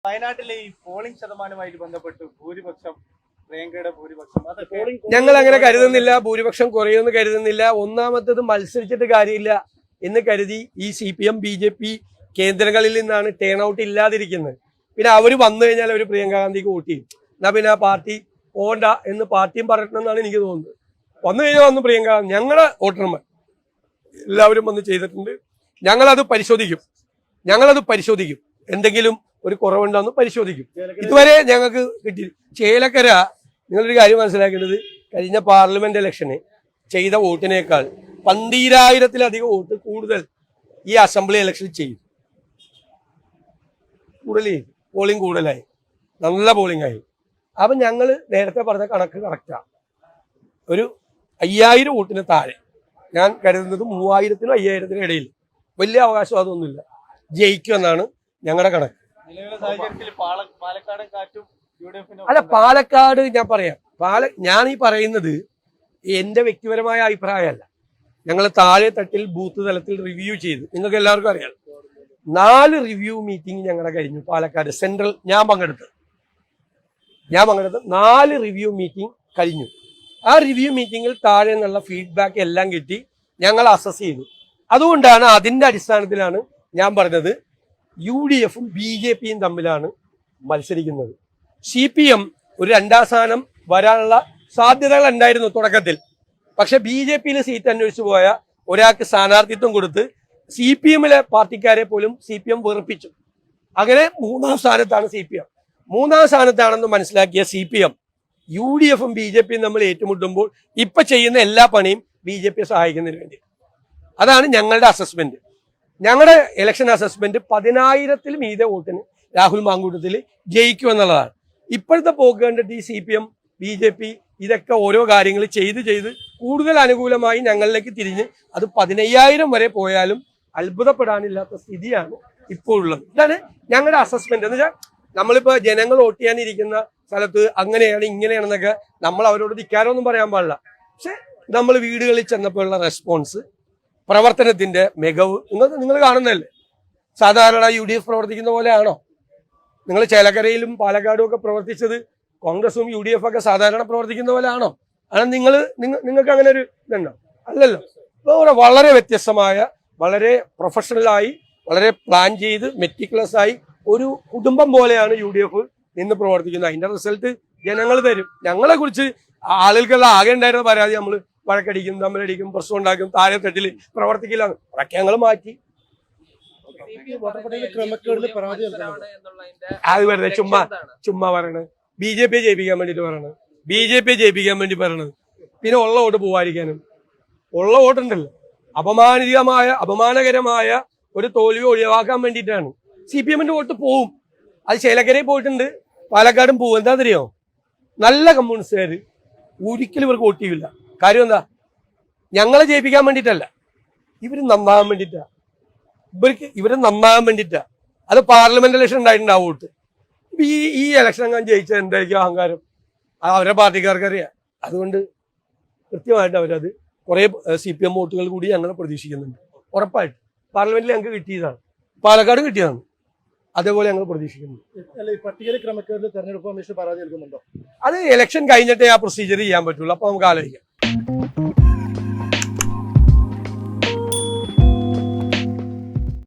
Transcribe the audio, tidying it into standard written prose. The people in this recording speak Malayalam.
വയനാട്ടിലെ ഈ പോളിംഗ് ശതമാനവുമായിട്ട് ബന്ധപ്പെട്ട് ഭൂരിപക്ഷം പ്രിയങ്കയുടെ ഭൂരിപക്ഷം ഞങ്ങൾ അങ്ങനെ കരുതുന്നില്ല. ഭൂരിപക്ഷം കുറയുമെന്ന് കരുതുന്നില്ല. ഒന്നാമത്തത് മത്സരിച്ചിട്ട് കാര്യമില്ല എന്ന് കരുതി ഈ CPM BJP കേന്ദ്രങ്ങളിൽ നിന്നാണ് ടേൺ ഔട്ട് ഇല്ലാതിരിക്കുന്നത്. പിന്നെ അവർ വന്നു കഴിഞ്ഞാൽ അവർ പ്രിയങ്ക ഗാന്ധിക്ക് വോട്ട് ചെയ്യും. എന്നാ പിന്നെ ആ പാർട്ടി പോകണ്ട എന്ന് പാർട്ടിയും പറയണമെന്നാണ് എനിക്ക് തോന്നുന്നത്. വന്നു കഴിഞ്ഞാൽ വന്ന് പ്രിയങ്ക ഗാന്ധി ഞങ്ങളുടെ വോട്ടർമാർ എല്ലാവരും വന്ന് ചെയ്തിട്ടുണ്ട്. ഞങ്ങളത് പരിശോധിക്കും. എന്തെങ്കിലും ഒരു കുറവുണ്ടെന്ന് പരിശോധിക്കും. ഇതുവരെ ഞങ്ങൾക്ക് കിട്ടി. ചേലക്കര നിങ്ങളൊരു കാര്യം മനസ്സിലാക്കേണ്ടത്, കഴിഞ്ഞ പാർലമെന്റ് ഇലക്ഷന് ചെയ്ത വോട്ടിനേക്കാൾ 12,000-ത്തിലധികം വോട്ട് കൂടുതൽ ഈ അസംബ്ലി ഇലക്ഷനിൽ ചെയ്യും. പോളിംഗ് കൂടുതലായി, നല്ല പോളിംഗ് ആയി. അപ്പം ഞങ്ങൾ നേരത്തെ പറഞ്ഞ കണക്ക് കറക്റ്റാണ്. ഒരു 5,000 വോട്ടിന് താഴെ, ഞാൻ കരുതുന്നത് 3,000-നും 5,000-ത്തിനും ഇടയിൽ, വലിയ അവകാശവാദമൊന്നുമില്ല, ജയിക്കുമെന്നാണ് ഞങ്ങളുടെ കണക്ക്. അല്ല, പാലക്കാട് ഞാൻ പറയാം. ഞാൻ ഈ പറയുന്നത് എൻ്റെ വ്യക്തിപരമായ അഭിപ്രായമല്ല. ഞങ്ങൾ താഴെ തട്ടിൽ ബൂത്ത് തലത്തിൽ റിവ്യൂ ചെയ്ത്, നിങ്ങൾക്ക് എല്ലാവർക്കും അറിയാം, 4 റിവ്യൂ മീറ്റിംഗ് ഞങ്ങളുടെ കഴിഞ്ഞു. പാലക്കാട് സെൻട്രൽ ഞാൻ പങ്കെടുത്ത് 4 റിവ്യൂ മീറ്റിംഗ് കഴിഞ്ഞു. ആ റിവ്യൂ മീറ്റിങ്ങിൽ താഴെ നിന്നുള്ള ഫീഡ്ബാക്ക് എല്ലാം കിട്ടി, ഞങ്ങൾ അസസ് ചെയ്തു. അതുകൊണ്ടാണ് അതിൻ്റെ അടിസ്ഥാനത്തിലാണ് ഞാൻ പറഞ്ഞത് UDFും BJPയും തമ്മിലാണ് മത്സരിക്കുന്നത്. CPM ഒരു 2ാം സ്ഥാനം വരാനുള്ള സാധ്യതകൾ ഉണ്ടായിരുന്നു തുടക്കത്തിൽ. പക്ഷെ BJPയിൽ സീറ്റ് അന്വേഷിച്ചു പോയ ഒരാൾക്ക് സ്ഥാനാർത്ഥിത്വം കൊടുത്ത് CPMലെ പാർട്ടിക്കാരെ പോലും CPM വെറുപ്പിച്ചു. അങ്ങനെ 3ാം സ്ഥാനത്താണ് CPM. 3ാം സ്ഥാനത്താണെന്ന് മനസ്സിലാക്കിയ CPM UDFും BJPയും തമ്മിൽ ഏറ്റുമുട്ടുമ്പോൾ ഇപ്പൊ ചെയ്യുന്ന എല്ലാ പണിയും BJPയെ സഹായിക്കുന്നതിന് വേണ്ടി. അതാണ് ഞങ്ങളുടെ അസസ്മെന്റ്. ഞങ്ങളുടെ ഇലക്ഷൻ അസസ്മെന്റ് 10,000-ൽ മീതെ വോട്ടിന് രാഹുൽ മാങ്കൂട്ടത്തിൽ ജയിക്കുമെന്നുള്ളതാണ്. ഇപ്പോഴത്തെ പോക്ക് കണ്ടിട്ട് ഈ CPM BJP ഇതൊക്കെ ഓരോ കാര്യങ്ങൾ ചെയ്ത് കൂടുതൽ അനുകൂലമായി ഞങ്ങളിലേക്ക് തിരിഞ്ഞ് അത് 15,000 വരെ പോയാലും അത്ഭുതപ്പെടാനില്ലാത്ത സ്ഥിതിയാണ് ഇപ്പോൾ ഉള്ളത്. ഇതാണ് ഞങ്ങളുടെ അസസ്മെന്റ്. എന്ന് വെച്ചാൽ നമ്മളിപ്പോൾ ജനങ്ങൾ വോട്ട് ചെയ്യാനിരിക്കുന്ന സ്ഥലത്ത് അങ്ങനെയാണ് ഇങ്ങനെയാണെന്നൊക്കെ നമ്മൾ അവരോട് ധിക്കാരമൊന്നും പറയാൻ പാടില്ല. പക്ഷെ നമ്മൾ വീടുകളിൽ ചെന്നപ്പോഴുള്ള റെസ്പോൺസ്, പ്രവർത്തനത്തിന്റെ മികവ് നിങ്ങൾ കാണുന്നതല്ലേ. സാധാരണ UDF പ്രവർത്തിക്കുന്ന പോലെയാണോ? നിങ്ങൾ ചേലക്കരയിലും പാലക്കാടും ഒക്കെ പ്രവർത്തിച്ചത് കോൺഗ്രസും UDF ഒക്കെ സാധാരണ പ്രവർത്തിക്കുന്ന പോലെയാണോ? ആണ് നിങ്ങൾക്ക് അങ്ങനെ ഒരു ഇതുണ്ടോ? അല്ലല്ലോ. ഇപ്പോൾ വളരെ വ്യത്യസ്തമായ, വളരെ പ്രൊഫഷണലായി, വളരെ പ്ലാൻ ചെയ്ത് മെറ്റിക്കുലസ് ആയി ഒരു കുടുംബം പോലെയാണ് UDF നിന്ന് പ്രവർത്തിക്കുന്നത്. അതിന്റെ റിസൾട്ട് ജനങ്ങൾ തരും. ഞങ്ങളെ കുറിച്ച് ആളുകൾക്കെല്ലാം ആകെ ഉണ്ടായിരുന്ന പരാതി നമ്മൾ വഴക്കടിക്കും, തമ്മിലടിക്കും, പ്രശ്നം ഉണ്ടാക്കും, താഴെ തട്ടിൽ പ്രവർത്തിക്കില്ല. അതൊക്കെ ഞങ്ങൾ മാറ്റി. അത് വെറുതെ ചുമ്മാ പറയണത്. BJPയെ ജയിപ്പിക്കാൻ വേണ്ടിട്ട് പറയണത്. പിന്നെ ഉള്ള വോട്ട് പോവാതിരിക്കാനും. ഉള്ള വോട്ടുണ്ടല്ലോ, അപമാനകരമായ ഒരു തോൽവി ഒഴിവാക്കാൻ വേണ്ടിയിട്ടാണ്. CPMന്റെ വോട്ട് പോവും. അത് ചേലക്കരയിൽ പോയിട്ടുണ്ട്, പാലക്കാടും പോവും. എന്താ അറിയോ? നല്ല കമ്മ്യൂണിസ്റ്റുകാർ ഒരിക്കലും ഇവർക്ക് വോട്ട് ചെയ്യില്ല. കാര്യം എന്താ? ഞങ്ങളെ ജയിപ്പിക്കാൻ വേണ്ടിയിട്ടല്ല, ഇവര് നന്നാകാൻ വേണ്ടിയിട്ടാ. അത് പാർലമെന്റ് ഇലക്ഷൻ ഉണ്ടായിട്ടുണ്ടാവും വോട്ട്. ഈ ഇലക്ഷൻ അങ്ങനെ ജയിച്ചാൽ എന്തായിരിക്കും അഹങ്കാരം? അവരുടെ പാർട്ടിക്കാർക്ക് അറിയാം. അതുകൊണ്ട് കൃത്യമായിട്ട് അവരത് കുറെ CPM വോട്ടുകൾ കൂടി ഞങ്ങൾ പ്രതീക്ഷിക്കുന്നുണ്ട്. ഉറപ്പായിട്ട് പാർലമെന്റിൽ ഞങ്ങൾക്ക് കിട്ടിയതാണ്, പാലക്കാട് കിട്ടിയതാണ്. അതേപോലെ ഞങ്ങൾ പ്രതീക്ഷിക്കുന്നു. അത് ഇലക്ഷൻ കഴിഞ്ഞിട്ടേ ആ പ്രൊസീജിയർ ചെയ്യാൻ പറ്റുള്ളൂ. അപ്പൊ നമുക്ക് ആലോചിക്കാം.